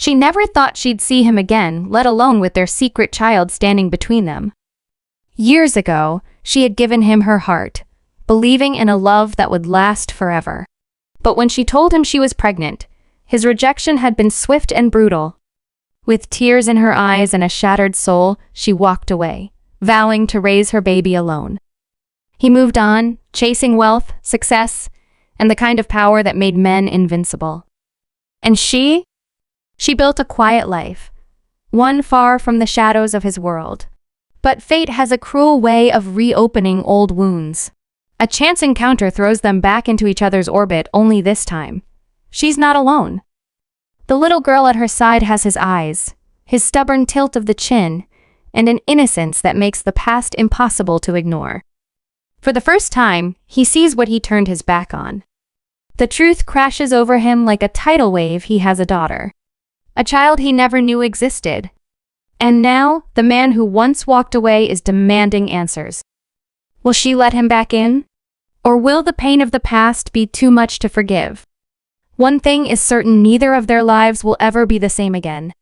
She never thought she'd see him again, let alone with their secret child standing between them. Years ago, she had given him her heart, believing in a love that would last forever. But when she told him she was pregnant, his rejection had been swift and brutal. With tears in her eyes and a shattered soul, she walked away, vowing to raise her baby alone. He moved on, chasing wealth, success, and the kind of power that made men invincible. And she built a quiet life, one far from the shadows of his world. But fate has a cruel way of reopening old wounds. A chance encounter throws them back into each other's orbit, only this time she's not alone. The little girl at her side has his eyes, his stubborn tilt of the chin, and an innocence that makes the past impossible to ignore. For the first time, he sees what he turned his back on. The truth crashes over him like a tidal wave. He has a daughter, a child he never knew existed. And now, the man who once walked away is demanding answers. Will she let him back in? Or will the pain of the past be too much to forgive? One thing is certain, neither of their lives will ever be the same again.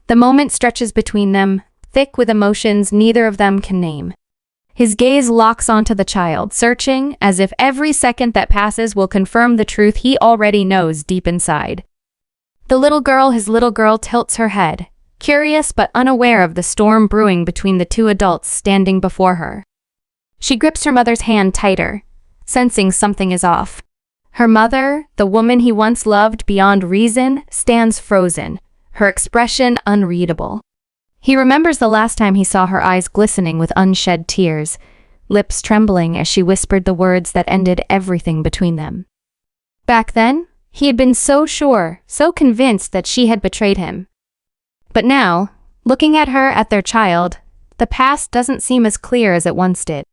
The moment stretches between them, thick with emotions neither of them can name. His gaze locks onto the child, searching, as if every second that passes will confirm the truth he already knows deep inside. His little girl tilts her head, curious but unaware of the storm brewing between the two adults standing before her. She grips her mother's hand tighter, sensing something is off. Her mother, the woman he once loved beyond reason, stands frozen, her expression unreadable. He remembers the last time he saw her eyes glistening with unshed tears, lips trembling as she whispered the words that ended everything between them. Back then, he had been so sure, so convinced that she had betrayed him. But now, looking at her, at their child, the past doesn't seem as clear as it once did.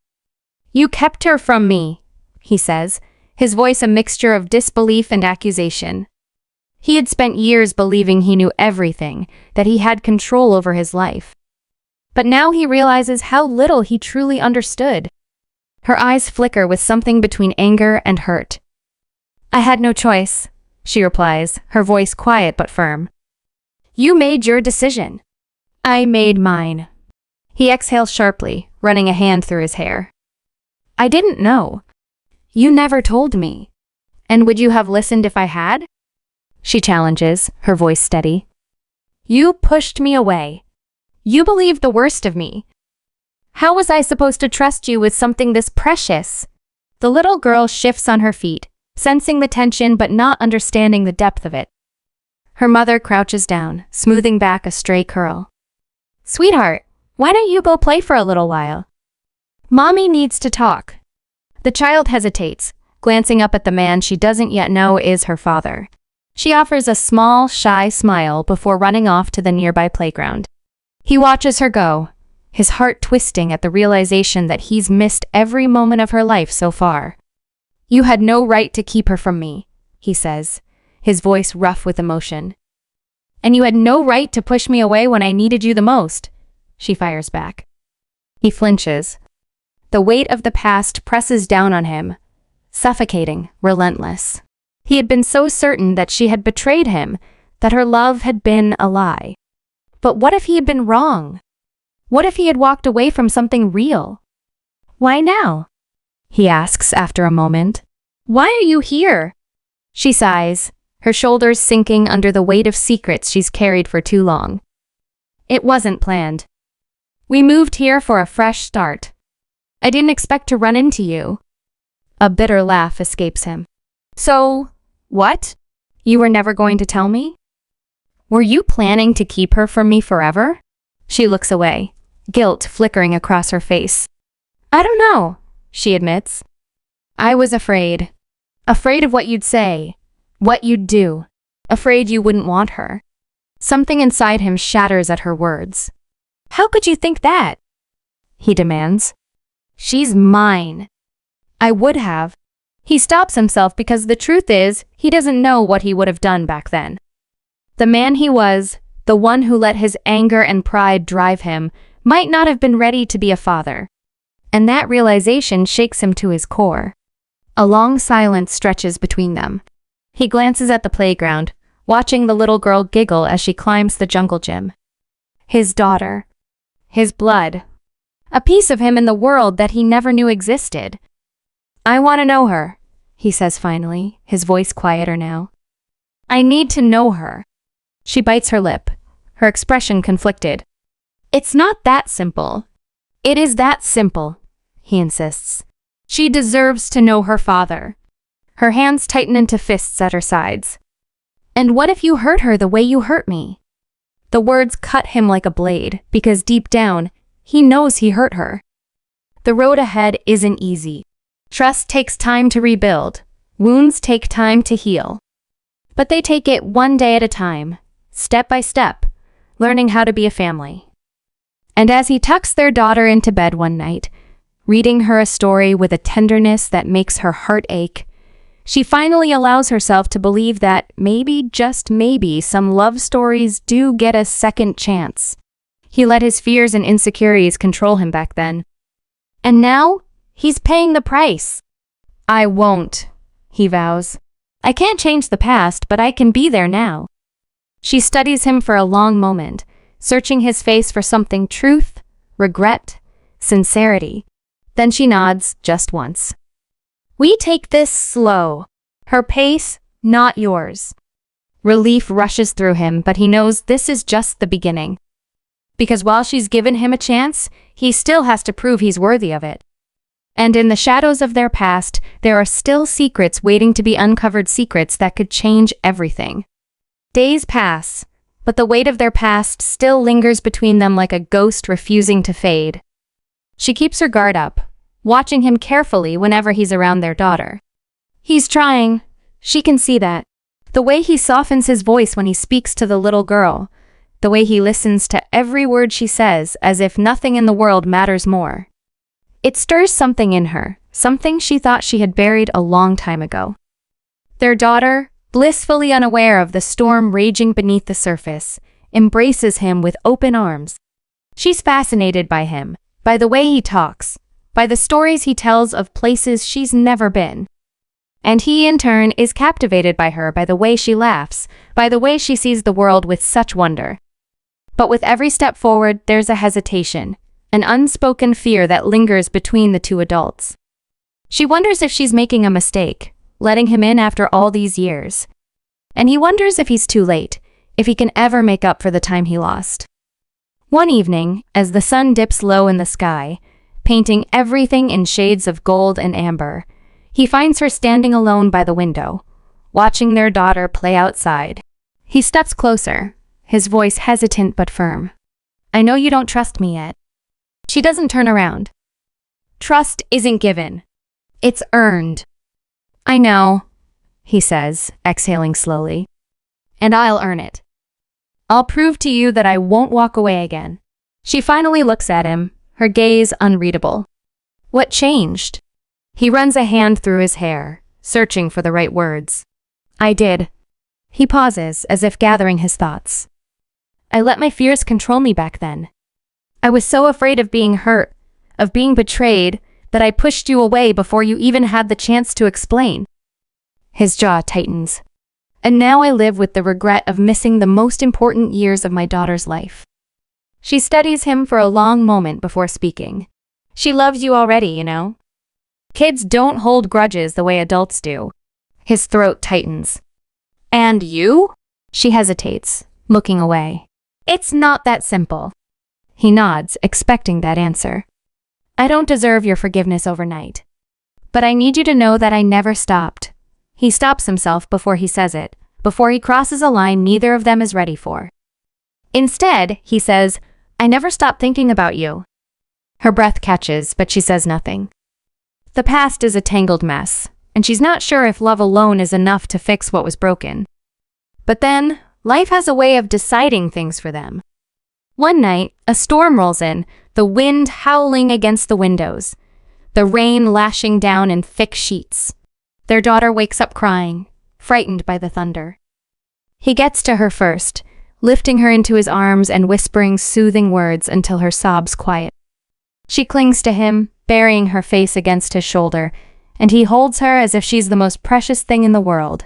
"You kept her from me," he says, his voice a mixture of disbelief and accusation. He had spent years believing he knew everything, that he had control over his life. But now he realizes how little he truly understood. Her eyes flicker with something between anger and hurt. "I had no choice," she replies, her voice quiet but firm. "You made your decision. I made mine." He exhales sharply, running a hand through his hair. "I didn't know. You never told me. And would you have listened if I had?" She challenges, her voice steady. "You pushed me away. You believed the worst of me. How was I supposed to trust you with something this precious?" The little girl shifts on her feet, sensing the tension but not understanding the depth of it. Her mother crouches down, smoothing back a stray curl. "Sweetheart, why don't you go play for a little while? Mommy needs to talk." The child hesitates, glancing up at the man she doesn't yet know is her father. She offers a small, shy smile before running off to the nearby playground. He watches her go, his heart twisting at the realization that he's missed every moment of her life so far. "You had no right to keep her from me," he says, his voice rough with emotion. "And you had no right to push me away when I needed you the most," she fires back. He flinches. The weight of the past presses down on him, suffocating, relentless. He had been so certain that she had betrayed him, that her love had been a lie. But what if he had been wrong? What if he had walked away from something real? "Why now?" he asks after a moment. "Why are you here?" She sighs, her shoulders sinking under the weight of secrets she's carried for too long. "It wasn't planned. We moved here for a fresh start. I didn't expect to run into you." A bitter laugh escapes him. "So, what? You were never going to tell me? Were you planning to keep her from me forever?" She looks away, guilt flickering across her face. "I don't know," she admits. "I was afraid. Afraid of what you'd say, what you'd do. Afraid you wouldn't want her." Something inside him shatters at her words. "How could you think that?" he demands. "She's mine. I would have." He stops himself because the truth is, he doesn't know what he would have done back then. The man he was, the one who let his anger and pride drive him, might not have been ready to be a father. And that realization shakes him to his core. A long silence stretches between them. He glances at the playground, watching the little girl giggle as she climbs the jungle gym. His daughter. His blood. A piece of him in the world that he never knew existed. I want to know her, he says finally, his voice quieter now. I need to know her. She bites her lip, her expression conflicted. It's not that simple. It is that simple, he insists. She deserves to know her father. Her hands tighten into fists at her sides. And what if you hurt her the way you hurt me? The words cut him like a blade, because deep down, he knows he hurt her. The road ahead isn't easy. Trust takes time to rebuild. Wounds take time to heal. But they take it one day at a time, step by step, learning how to be a family. And as he tucks their daughter into bed one night, reading her a story with a tenderness that makes her heart ache, she finally allows herself to believe that maybe, just maybe, some love stories do get a second chance. He let his fears and insecurities control him back then. And now, he's paying the price. I won't, he vows. I can't change the past, but I can be there now. She studies him for a long moment, searching his face for something: truth, regret, sincerity. Then she nods just once. We take this slow. Her pace, not yours. Relief rushes through him, but he knows this is just the beginning. Because while she's given him a chance, he still has to prove he's worthy of it. And in the shadows of their past, there are still secrets waiting to be uncovered, secrets that could change everything. Days pass, but the weight of their past still lingers between them like a ghost refusing to fade. She keeps her guard up, watching him carefully whenever he's around their daughter. He's trying. She can see that. The way he softens his voice when he speaks to the little girl, the way he listens to every word she says as if nothing in the world matters more. It stirs something in her, something she thought she had buried a long time ago. Their daughter, blissfully unaware of the storm raging beneath the surface, embraces him with open arms. She's fascinated by him, by the way he talks, by the stories he tells of places she's never been. And he, in turn, is captivated by her, by the way she laughs, by the way she sees the world with such wonder. But with every step forward, there's a hesitation, an unspoken fear that lingers between the two adults. She wonders if she's making a mistake, letting him in after all these years. And he wonders if he's too late, if he can ever make up for the time he lost. One evening, as the sun dips low in the sky, painting everything in shades of gold and amber, he finds her standing alone by the window, watching their daughter play outside. He steps closer, his voice hesitant but firm. I know you don't trust me yet. She doesn't turn around. Trust isn't given. It's earned. I know, he says, exhaling slowly. And I'll earn it. I'll prove to you that I won't walk away again. She finally looks at him, her gaze unreadable. What changed? He runs a hand through his hair, searching for the right words. I did. He pauses, as if gathering his thoughts. I let my fears control me back then. I was so afraid of being hurt, of being betrayed, that I pushed you away before you even had the chance to explain. His jaw tightens. And now I live with the regret of missing the most important years of my daughter's life. She studies him for a long moment before speaking. She loves you already, you know. Kids don't hold grudges the way adults do. His throat tightens. And you? She hesitates, looking away. It's not that simple. He nods, expecting that answer. I don't deserve your forgiveness overnight. But I need you to know that I never stopped. He stops himself before he says it, before he crosses a line neither of them is ready for. Instead, he says, I never stopped thinking about you. Her breath catches, but she says nothing. The past is a tangled mess, and she's not sure if love alone is enough to fix what was broken. But then, life has a way of deciding things for them. One night, a storm rolls in, the wind howling against the windows, the rain lashing down in thick sheets. Their daughter wakes up crying, frightened by the thunder. He gets to her first, lifting her into his arms and whispering soothing words until her sobs quiet. She clings to him, burying her face against his shoulder, and he holds her as if she's the most precious thing in the world.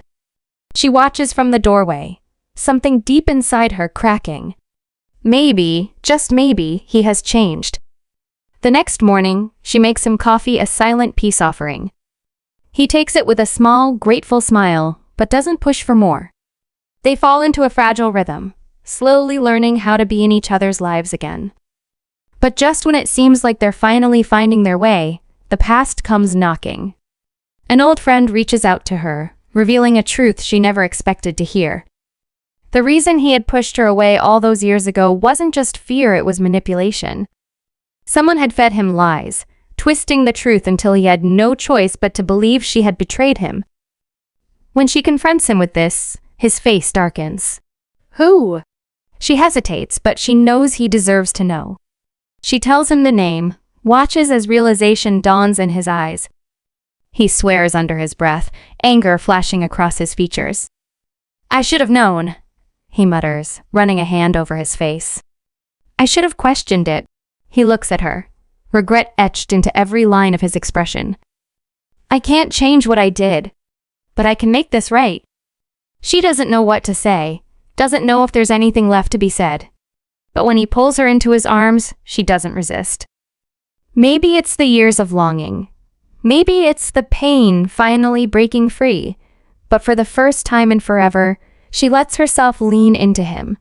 She watches from the doorway, something deep inside her cracking. Maybe, just maybe, he has changed. The next morning, she makes him coffee, a silent peace offering. He takes it with a small, grateful smile, but doesn't push for more. They fall into a fragile rhythm, slowly learning how to be in each other's lives again. But just when it seems like they're finally finding their way, the past comes knocking. An old friend reaches out to her, revealing a truth she never expected to hear. The reason he had pushed her away all those years ago wasn't just fear, it was manipulation. Someone had fed him lies, twisting the truth until he had no choice but to believe she had betrayed him. When she confronts him with this, his face darkens. Who? She hesitates, but she knows he deserves to know. She tells him the name, watches as realization dawns in his eyes. He swears under his breath, anger flashing across his features. I should have known, he mutters, running a hand over his face. I should have questioned it. He looks at her, regret etched into every line of his expression. I can't change what I did, but I can make this right. She doesn't know what to say, doesn't know if there's anything left to be said. But when he pulls her into his arms, she doesn't resist. Maybe it's the years of longing. Maybe it's the pain finally breaking free. But for the first time in forever, she lets herself lean into him.